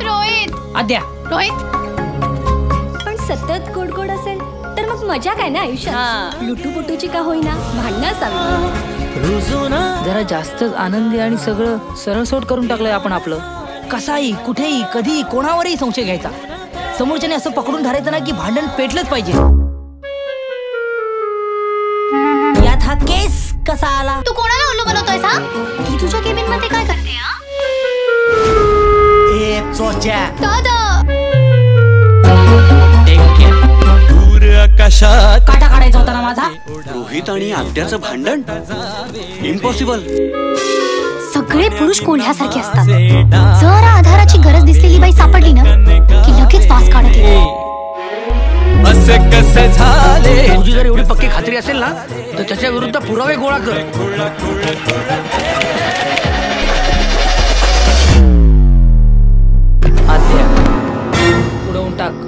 रोहित आद्या रोहित पण सतत गोड गोड असेल तर मग मजा काय ना आयुष्यात. लुटूपुटूची का होईना भांडणं असावी. जरा जास्तच आनंदी आणि सगळं सरळसोट करून टाकलंय आपण आपलं. कसाही कुठेही कधी कोणावरही संशय घ्यायचा. समोरच्याने असं पकडून धरायचं ना की भांडण पेटलंच पाहिजे. यात हा केस कसा आला? तू कोणाला उल्लू बनवतोय सा? ती तुझ्या केबिन मध्ये काय करते? दादा आकाशात काटा काढायचा होता ना माझा. रोहित आणि आद्याचं भांडण इम्पॉसिबल. सगळे पुरुष कोल्ह्यासारखे असतात. जर आधाराची गरज दिसलेली बाई सापडली ना की लगेच वास काढत येते. असे कसे झाले? तुझी जर एवढी पक्की खात्री असेल ना तर त्याच्या विरुद्ध पुरावे गोळा कर. आद्या उडवून टाक.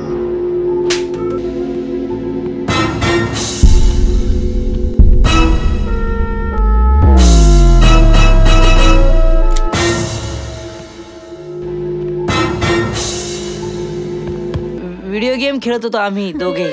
व्हिडिओ गेम खेळत होतो आम्ही दोघे.